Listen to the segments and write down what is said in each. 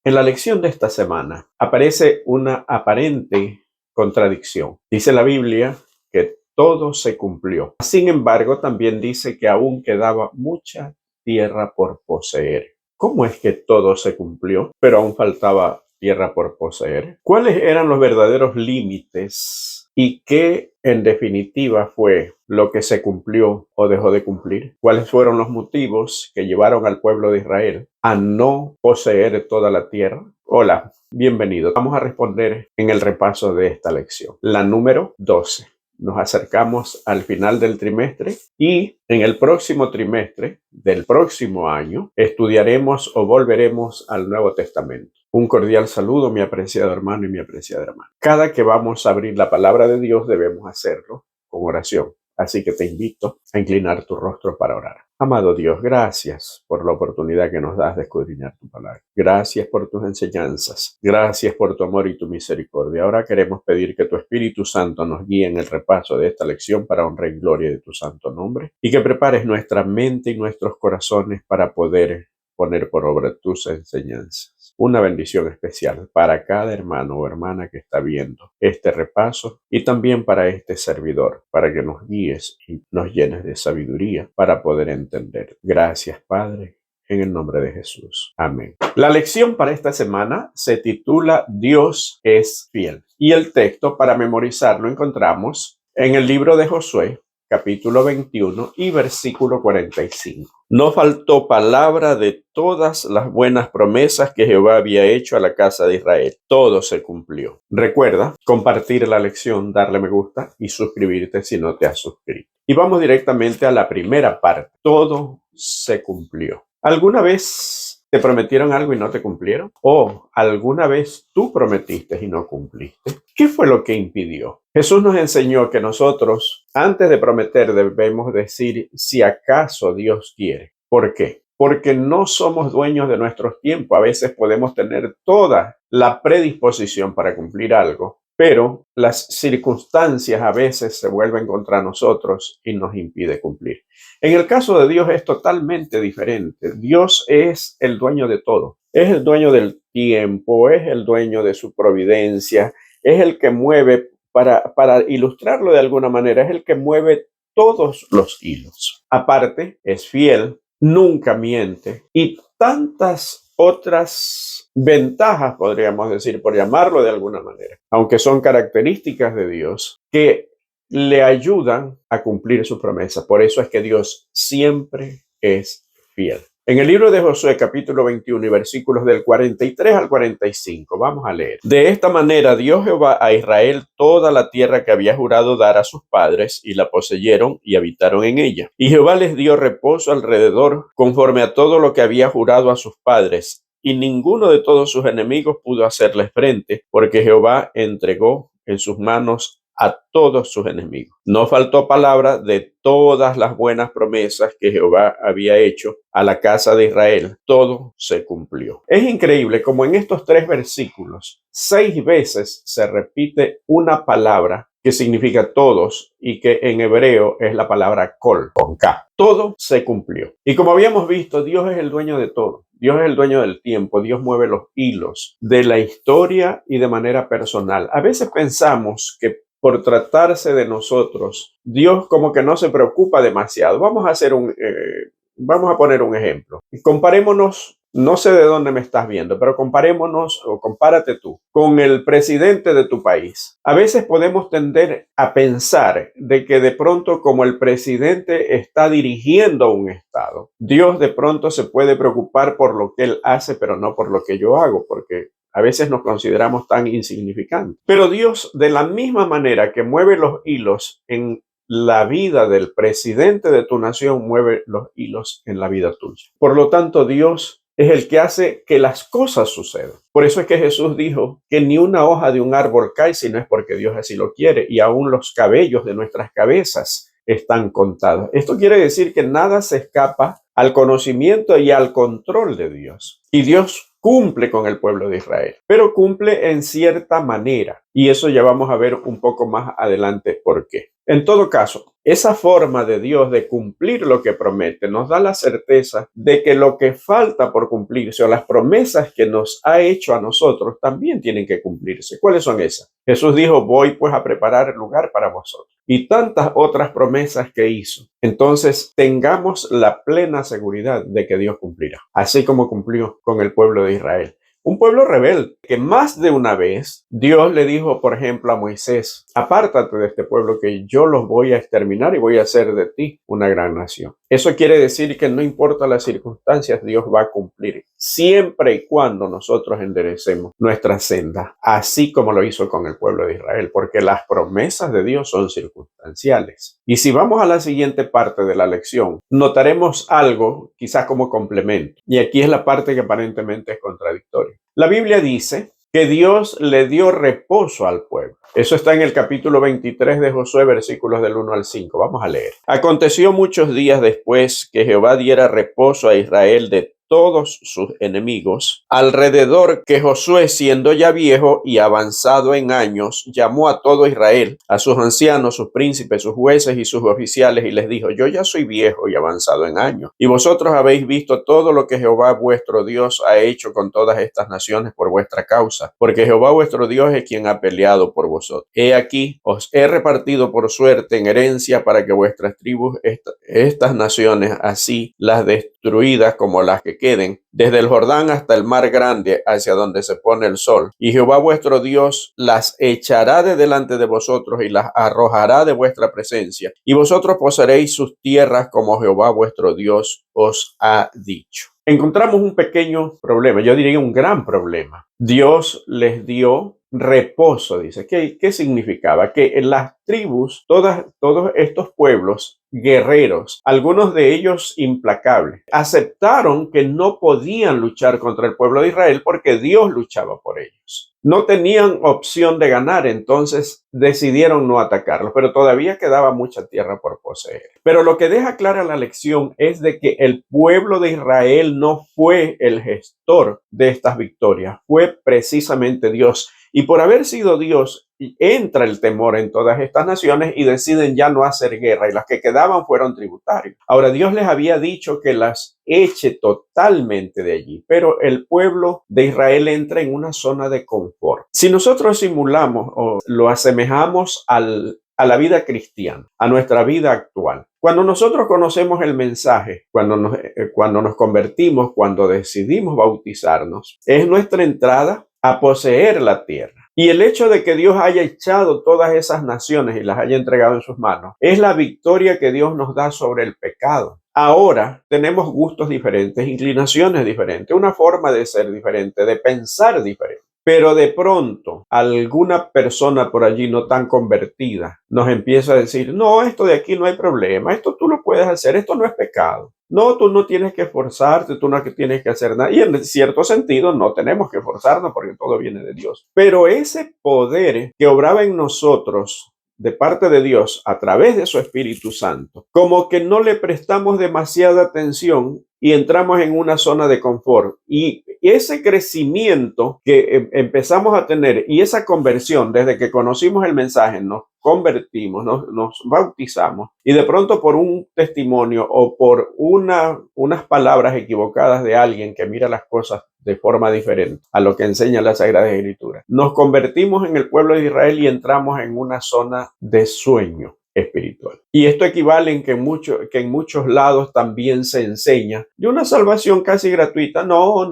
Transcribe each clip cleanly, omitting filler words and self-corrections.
En la lección de esta semana aparece una aparente contradicción. Dice la Biblia que todo se cumplió. Sin embargo, también dice que aún quedaba mucha tierra por poseer. ¿Cómo es que todo se cumplió, pero aún faltaba tierra por poseer? ¿Cuáles eran los verdaderos límites y qué, en definitiva, fue lo que se cumplió o dejó de cumplir? ¿Cuáles fueron los motivos que llevaron al pueblo de Israel a no poseer toda la tierra? Hola, bienvenido. Vamos a responder en el repaso de esta lección. La número 12. Nos acercamos al final del trimestre y en el próximo trimestre del próximo año estudiaremos o volveremos al Nuevo Testamento. Un cordial saludo, mi apreciado hermano y mi apreciada hermana. Cada que vamos a abrir la palabra de Dios debemos hacerlo con oración. Así que te invito a inclinar tu rostro para orar. Amado Dios, gracias por la oportunidad que nos das de escudriñar tu palabra. Gracias por tus enseñanzas. Gracias por tu amor y tu misericordia. Ahora queremos pedir que tu Espíritu Santo nos guíe en el repaso de esta lección para honra y gloria de tu santo nombre y que prepares nuestra mente y nuestros corazones para poder poner por obra tus enseñanzas. Una bendición especial para cada hermano o hermana que está viendo este repaso y también para este servidor, para que nos guíes y nos llenes de sabiduría para poder entender. Gracias, Padre, en el nombre de Jesús. Amén. La lección para esta semana se titula Dios es fiel. Y el texto para memorizarlo encontramos en el libro de Josué, capítulo 21 y versículo 45. No faltó palabra de todas las buenas promesas que Jehová había hecho a la casa de Israel. Todo se cumplió. Recuerda compartir la lección, darle me gusta y suscribirte si no te has suscrito. Y vamos directamente a la primera parte. Todo se cumplió. ¿Alguna vez te prometieron algo y no te cumplieron? ¿O alguna vez tú prometiste y no cumpliste? ¿Qué fue lo que impidió? Jesús nos enseñó que nosotros, antes de prometer, debemos decir si acaso Dios quiere. ¿Por qué? Porque no somos dueños de nuestros tiempos. A veces podemos tener toda la predisposición para cumplir algo, pero las circunstancias a veces se vuelven contra nosotros y nos impide cumplir. En el caso de Dios es totalmente diferente. Dios es el dueño de todo. Es el dueño del tiempo, es el dueño de su providencia, es el que mueve, para ilustrarlo de alguna manera, es el que mueve todos los hilos. Aparte, es fiel, nunca miente y tantas otras ventajas, podríamos decir, por llamarlo de alguna manera, aunque son características de Dios, que le ayudan a cumplir su promesa. Por eso es que Dios siempre es fiel. En el libro de Josué, capítulo 21 y versículos del 43 al 45, vamos a leer. De esta manera dio Jehová a Israel toda la tierra que había jurado dar a sus padres, y la poseyeron y habitaron en ella. Y Jehová les dio reposo alrededor, conforme a todo lo que había jurado a sus padres, y ninguno de todos sus enemigos pudo hacerles frente, porque Jehová entregó en sus manos a todos sus enemigos. No faltó palabra de todas las buenas promesas que Jehová había hecho a la casa de Israel. Todo se cumplió. Es increíble como en estos 3 versículos 6 veces se repite una palabra que significa todos y que en hebreo es la palabra kol, con K. Todo se cumplió. Y como habíamos visto, Dios es el dueño de todo. Dios es el dueño del tiempo. Dios mueve los hilos de la historia y de manera personal. A veces pensamos que por tratarse de nosotros, Dios como que no se preocupa demasiado. Vamos a poner un ejemplo. Comparémonos, no sé de dónde me estás viendo, pero comparémonos o compárate tú con el presidente de tu país. A veces podemos tender a pensar de que de pronto, como el presidente está dirigiendo un estado, Dios de pronto se puede preocupar por lo que él hace, pero no por lo que yo hago, porque a veces nos consideramos tan insignificantes. Pero Dios, de la misma manera que mueve los hilos en la vida del presidente de tu nación, mueve los hilos en la vida tuya. Por lo tanto, Dios es el que hace que las cosas sucedan. Por eso es que Jesús dijo que ni una hoja de un árbol cae si no es porque Dios así lo quiere, y aún los cabellos de nuestras cabezas están contados. Esto quiere decir que nada se escapa al conocimiento y al control de Dios. Y Dios cumple con el pueblo de Israel, pero cumple en cierta manera. Y eso ya vamos a ver un poco más adelante por qué. En todo caso, esa forma de Dios de cumplir lo que promete nos da la certeza de que lo que falta por cumplirse o las promesas que nos ha hecho a nosotros también tienen que cumplirse. ¿Cuáles son esas? Jesús dijo, voy pues a preparar el lugar para vosotros. Y tantas otras promesas que hizo. Entonces, tengamos la plena seguridad de que Dios cumplirá, así como cumplió con el pueblo de Israel. Un pueblo rebelde que más de una vez Dios le dijo, por ejemplo, a Moisés, apártate de este pueblo que yo los voy a exterminar y voy a hacer de ti una gran nación. Eso quiere decir que no importa las circunstancias, Dios va a cumplir siempre y cuando nosotros enderecemos nuestra senda, así como lo hizo con el pueblo de Israel, porque las promesas de Dios son circunstanciales. Y si vamos a la siguiente parte de la lección, notaremos algo quizás como complemento. Y aquí es la parte que aparentemente es contradictoria. La Biblia dice que Dios le dio reposo al pueblo. Eso está en el capítulo 23 de Josué, versículos del 1 al 5. Vamos a leer. Aconteció muchos días después que Jehová diera reposo a Israel de todos sus enemigos, alrededor que Josué, siendo ya viejo y avanzado en años, llamó a todo Israel, a sus ancianos, sus príncipes, sus jueces y sus oficiales, y les dijo, yo ya soy viejo y avanzado en años, y vosotros habéis visto todo lo que Jehová vuestro Dios ha hecho con todas estas naciones por vuestra causa, porque Jehová vuestro Dios es quien ha peleado por vosotros. He aquí, os he repartido por suerte en herencia para que vuestras tribus, estas naciones, así las destruidas como las que queden, desde el Jordán hasta el mar grande, hacia donde se pone el sol. Y Jehová vuestro Dios las echará de delante de vosotros y las arrojará de vuestra presencia. Y vosotros poseeréis sus tierras como Jehová vuestro Dios os ha dicho. Encontramos un pequeño problema, yo diría un gran problema. Dios les dio reposo, dice. ¿Qué significaba? Que en las tribus, todos estos pueblos guerreros, algunos de ellos implacables, aceptaron que no podían luchar contra el pueblo de Israel porque Dios luchaba por ellos. No tenían opción de ganar, entonces decidieron no atacarlos, pero todavía quedaba mucha tierra por poseer. Pero lo que deja clara la lección es de que el pueblo de Israel no fue el gestor de estas victorias, fue precisamente Dios. Y por haber sido Dios, entra el temor en todas estas naciones y deciden ya no hacer guerra, y las que quedaban fueron tributarios. Ahora, Dios les había dicho que las eche totalmente de allí, pero el pueblo de Israel entra en una zona de confort. Si nosotros simulamos o lo asemejamos a la vida cristiana, a nuestra vida actual, cuando nosotros conocemos el mensaje, cuando nos convertimos, cuando decidimos bautizarnos, es nuestra entrada a poseer la tierra. Y el hecho de que Dios haya echado todas esas naciones y las haya entregado en sus manos es la victoria que Dios nos da sobre el pecado. Ahora tenemos gustos diferentes, inclinaciones diferentes, una forma de ser diferente, de pensar diferente. Pero de pronto alguna persona por allí no tan convertida nos empieza a decir, no, esto de aquí no hay problema, esto tú lo puedes hacer, esto no es pecado. No, tú no tienes que esforzarte, tú no tienes que hacer nada. Y en cierto sentido no tenemos que esforzarnos porque todo viene de Dios. Pero ese poder que obraba en nosotros de parte de Dios a través de su Espíritu Santo, como que no le prestamos demasiada atención y entramos en una zona de confort. Y ese crecimiento que empezamos a tener y esa conversión, desde que conocimos el mensaje, nos convertimos, nos bautizamos, y de pronto por un testimonio o por unas palabras equivocadas de alguien que mira las cosas de forma diferente a lo que enseña la Sagrada Escritura, nos convertimos en el pueblo de Israel y entramos en una zona de sueño espiritual. Y esto equivale en que en muchos lados también se enseña de una salvación casi gratuita. No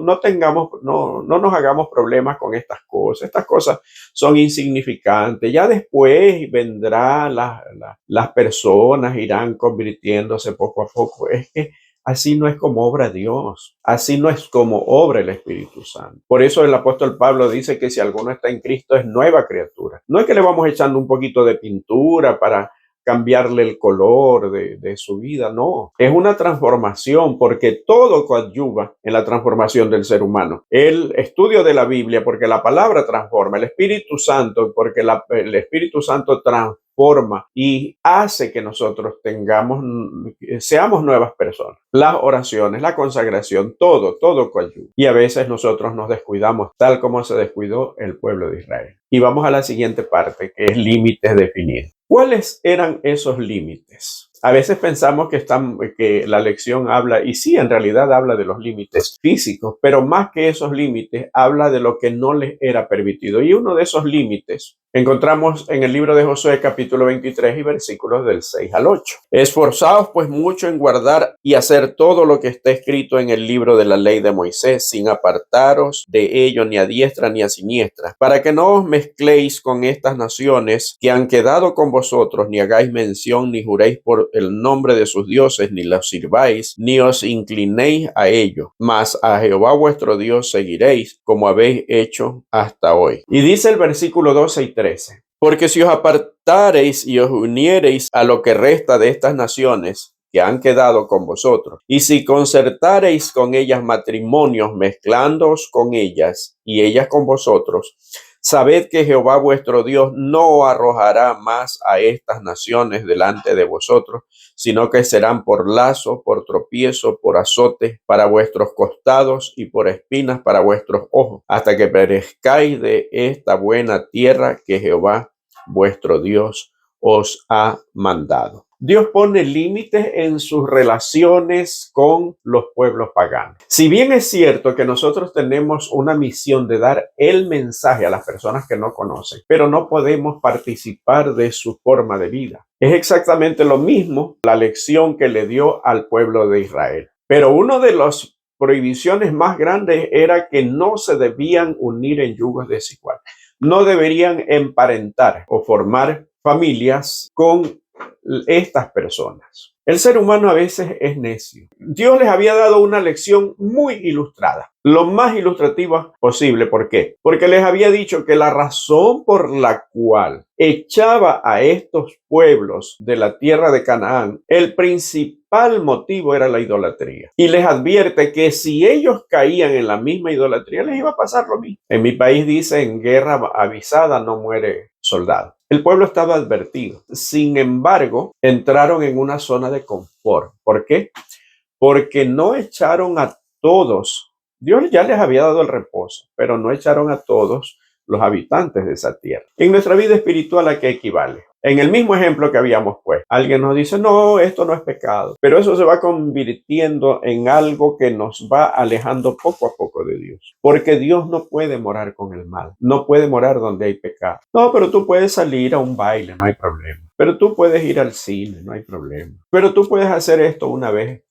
nos hagamos problemas con estas cosas. Estas cosas son insignificantes. Ya después vendrán las personas, irán convirtiéndose poco a poco. Es que así no es como obra Dios, así no es como obra el Espíritu Santo. Por eso el apóstol Pablo dice que si alguno está en Cristo es nueva criatura. No es que le vamos echando un poquito de pintura para cambiarle el color de su vida, no. Es una transformación porque todo coadyuva en la transformación del ser humano. El estudio de la Biblia, porque la palabra transforma, el Espíritu Santo, porque el Espíritu Santo transforma y hace que nosotros seamos nuevas personas. Las oraciones, la consagración, todo coadyuva. Y a veces nosotros nos descuidamos tal como se descuidó el pueblo de Israel. Y vamos a la siguiente parte, que es límites definidos. ¿Cuáles eran esos límites? A veces pensamos que la lección habla, y sí, en realidad habla de los límites físicos, pero más que esos límites, habla de lo que no les era permitido. Y uno de esos límites encontramos en el libro de Josué, capítulo 23 y versículos del 6 al 8. Esforzaos pues mucho en guardar y hacer todo lo que está escrito en el libro de la ley de Moisés, sin apartaros de ello ni a diestra ni a siniestra, para que no os mezcléis con estas naciones que han quedado con vosotros, ni hagáis mención, ni juréis por el nombre de sus dioses, ni los sirváis, ni os inclinéis a ellos, mas a Jehová vuestro Dios seguiréis, como habéis hecho hasta hoy. Y dice el versículo 12 y 13. Porque si os apartareis y os uniereis a lo que resta de estas naciones que han quedado con vosotros, y si concertareis con ellas matrimonios, mezclándoos con ellas y ellas con vosotros, sabed que Jehová vuestro Dios no arrojará más a estas naciones delante de vosotros, sino que serán por lazo, por tropiezo, por azote para vuestros costados y por espinas para vuestros ojos, hasta que perezcáis de esta buena tierra que Jehová vuestro Dios os ha mandado. Dios pone límites en sus relaciones con los pueblos paganos. Si bien es cierto que nosotros tenemos una misión de dar el mensaje a las personas que no conocen, pero no podemos participar de su forma de vida. Es exactamente lo mismo la lección que le dio al pueblo de Israel. Pero uno de las prohibiciones más grandes era que no se debían unir en yugos desiguales. No deberían emparentar o formar familias con estas personas. El ser humano a veces es necio. Dios les había dado una lección muy ilustrada, lo más ilustrativa posible. ¿Por qué? Porque les había dicho que la razón por la cual echaba a estos pueblos de la tierra de Canaán, el principal motivo era la idolatría. Y les advierte que si ellos caían en la misma idolatría, les iba a pasar lo mismo. En mi país dicen, guerra avisada no muere soldado. El pueblo estaba advertido. Sin embargo, entraron en una zona de confort. ¿Por qué? Porque no echaron a todos. Dios ya les había dado el reposo, pero no echaron a todos los habitantes de esa tierra. En nuestra vida espiritual, ¿a qué equivale? En el mismo ejemplo que habíamos puesto, alguien nos dice, no, esto no es pecado, pero eso se va convirtiendo en algo que nos va alejando poco a poco de Dios, porque Dios no puede morar con el mal, no puede morar donde hay pecado. No, pero tú puedes salir a un baile, no hay problema. Pero tú puedes ir al cine, no hay problema. Pero tú puedes hacer esto una vez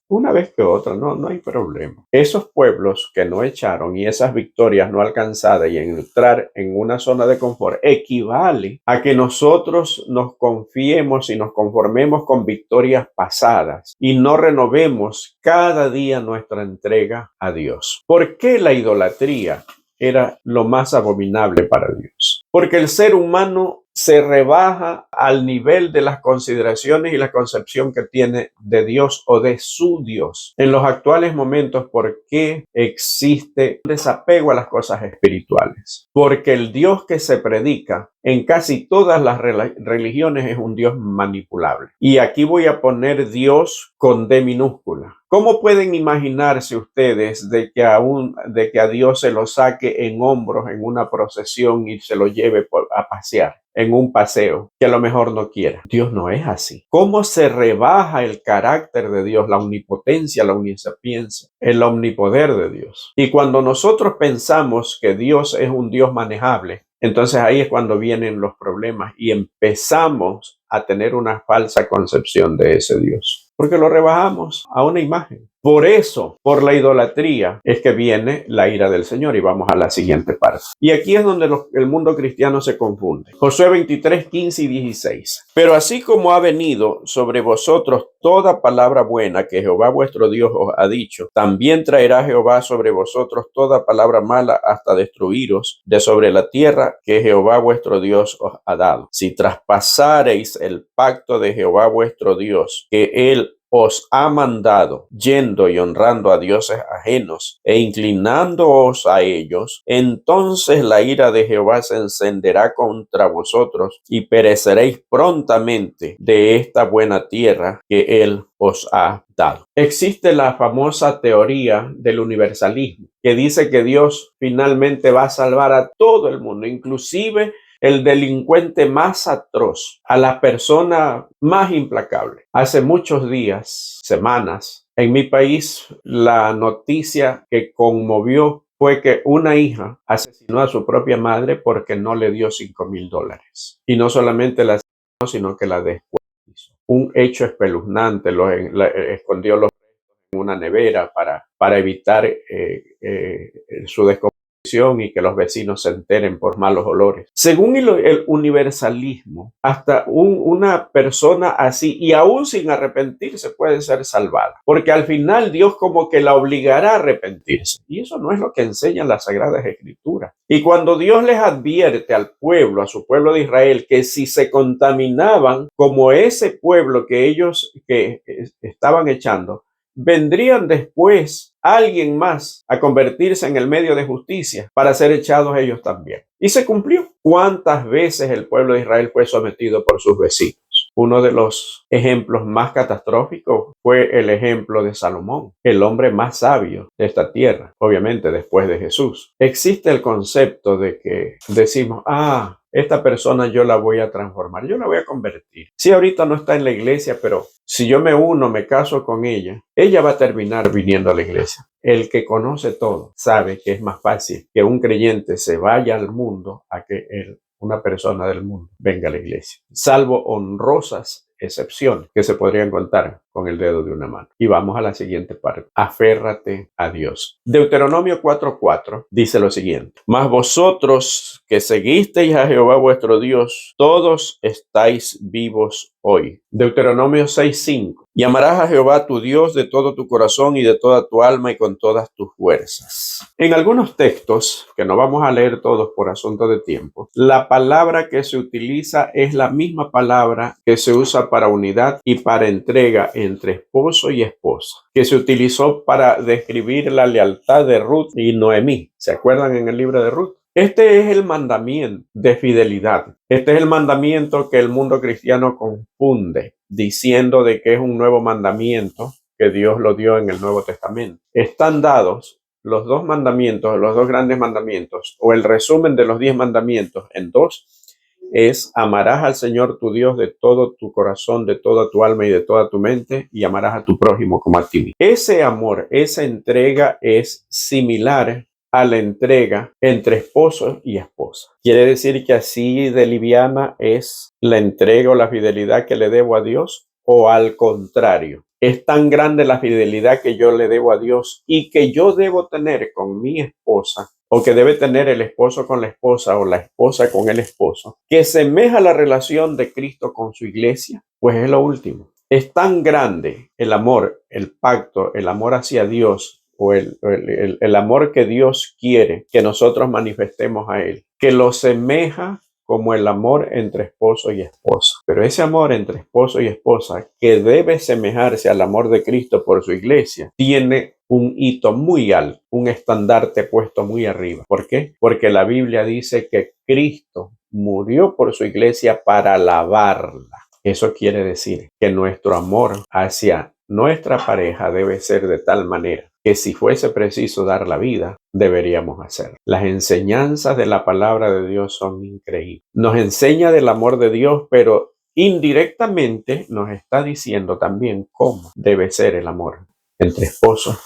que otra, no hay problema. Esos pueblos que no echaron y esas victorias no alcanzadas y entrar en una zona de confort equivale a que nosotros nos confiemos y nos conformemos con victorias pasadas y no renovemos cada día nuestra entrega a Dios. ¿Por qué la idolatría era lo más abominable para Dios? Porque el ser humano se rebaja al nivel de las consideraciones y la concepción que tiene de Dios o de su Dios. En los actuales momentos, ¿por qué existe un desapego a las cosas espirituales? Porque el Dios que se predica en casi todas las religiones es un Dios manipulable. Y aquí voy a poner Dios con D minúscula. ¿Cómo pueden imaginarse ustedes de que a Dios se lo saque en hombros en una procesión y se lo lleve a pasear en un paseo que a lo mejor no quiera? Dios no es así. ¿Cómo se rebaja el carácter de Dios, la omnipotencia, la omnisapiencia, el omnipoder de Dios? Y cuando nosotros pensamos que Dios es un Dios manejable, entonces ahí es cuando vienen los problemas y empezamos a tener una falsa concepción de ese Dios, porque lo rebajamos a una imagen. Por eso, por la idolatría, es que viene la ira del Señor. Y vamos a la siguiente parte. Y aquí es donde el mundo cristiano se confunde. Josué 23, 15 y 16. Pero así como ha venido sobre vosotros toda palabra buena que Jehová vuestro Dios os ha dicho, también traerá Jehová sobre vosotros toda palabra mala hasta destruiros de sobre la tierra que Jehová vuestro Dios os ha dado. Si traspasareis el pacto de Jehová vuestro Dios, que él os ha mandado, yendo y honrando a dioses ajenos e inclinándoos a ellos, entonces la ira de Jehová se encenderá contra vosotros y pereceréis prontamente de esta buena tierra que él os ha dado. Existe la famosa teoría del universalismo que dice que Dios finalmente va a salvar a todo el mundo, inclusive el delincuente más atroz, a la persona más implacable. Hace muchos días, semanas, en mi país, la noticia que conmovió fue que una hija asesinó a su propia madre porque no le dio $5,000. Y no solamente la asesinó, sino que la descuartizó. Un hecho espeluznante, escondió los en una nevera para evitar su descomposición y que los vecinos se enteren por malos olores. Según el universalismo, hasta una persona así, y aún sin arrepentirse, puede ser salvada, porque al final Dios como que la obligará a arrepentirse, y eso no es lo que enseñan las Sagradas Escrituras. Y cuando Dios les advierte al pueblo, a su pueblo de Israel, que si se contaminaban como ese pueblo que ellos estaban echando, vendrían después alguien más a convertirse en el medio de justicia para ser echados ellos también. Y se cumplió. ¿Cuántas veces el pueblo de Israel fue sometido por sus vecinos? Uno de los ejemplos más catastróficos fue el ejemplo de Salomón, el hombre más sabio de esta tierra, obviamente después de Jesús. Existe el concepto de que decimos, esta persona yo la voy a transformar, yo la voy a convertir. Sí, ahorita no está en la iglesia, pero si yo me caso con ella va a terminar viniendo a la iglesia. El que conoce todo sabe que es más fácil que un creyente se vaya al mundo a que una persona del mundo venga a la iglesia, salvo honrosas excepciones que se podrían contar con el dedo de una mano. Y vamos a la siguiente parte. Aférrate a Dios. Deuteronomio 4:4 dice lo siguiente: mas vosotros que seguisteis a Jehová vuestro Dios, todos estáis vivos hoy. Deuteronomio 6:5. Y amarás a Jehová tu Dios de todo tu corazón y de toda tu alma y con todas tus fuerzas. En algunos textos, que no vamos a leer todos por asunto de tiempo, la palabra que se utiliza es la misma palabra que se usa para unidad y para entrega entre esposo y esposa, que se utilizó para describir la lealtad de Ruth y Noemí. ¿Se acuerdan en el libro de Ruth? Este es el mandamiento de fidelidad. Este es el mandamiento que el mundo cristiano confunde, diciendo de que es un nuevo mandamiento que Dios lo dio en el Nuevo Testamento. Están dados los dos mandamientos, los dos grandes mandamientos, o el resumen de los 10 mandamientos en dos, es: amarás al Señor tu Dios de todo tu corazón, de toda tu alma y de toda tu mente, y amarás a tu prójimo como a ti mismo. Ese amor, esa entrega es similar a la entrega entre esposo y esposa. Quiere decir que así de liviana es la entrega o la fidelidad que le debo a Dios, o al contrario, es tan grande la fidelidad que yo le debo a Dios y que yo debo tener con mi esposa, o que debe tener el esposo con la esposa o la esposa con el esposo, que semeja la relación de Cristo con su iglesia. Pues es lo último. Es tan grande el amor, el pacto, el amor hacia Dios, o el amor que Dios quiere que nosotros manifestemos a Él, que lo semeja como el amor entre esposo y esposa. Pero ese amor entre esposo y esposa, que debe semejarse al amor de Cristo por su iglesia, tiene un hito muy alto, un estandarte puesto muy arriba. ¿Por qué? Porque la Biblia dice que Cristo murió por su iglesia para lavarla. Eso quiere decir que nuestro amor hacia nuestra pareja debe ser de tal manera que si fuese preciso dar la vida, deberíamos hacerlo. Las enseñanzas de la palabra de Dios son increíbles. Nos enseña del amor de Dios, pero indirectamente nos está diciendo también cómo debe ser el amor entre esposo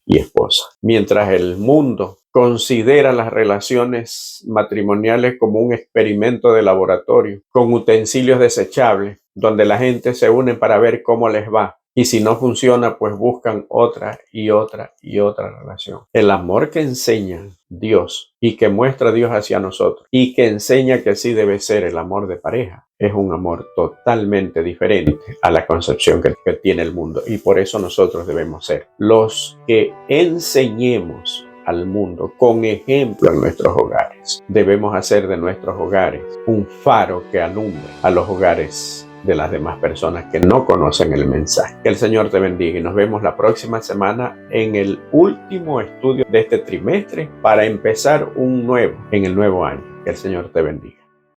y esposa. Mientras el mundo considera las relaciones matrimoniales como un experimento de laboratorio con utensilios desechables, donde la gente se une para ver cómo les va. Y si no funciona, pues buscan otra y otra y otra relación. El amor que enseña Dios y que muestra Dios hacia nosotros y que enseña que así debe ser el amor de pareja es un amor totalmente diferente a la concepción que tiene el mundo. Y por eso nosotros debemos ser los que enseñemos al mundo con ejemplo en nuestros hogares. Debemos hacer de nuestros hogares un faro que alumbre a los hogares de las demás personas que no conocen el mensaje. Que el Señor te bendiga y nos vemos la próxima semana en el último estudio de este trimestre para empezar un nuevo en el nuevo año. Que el Señor te bendiga.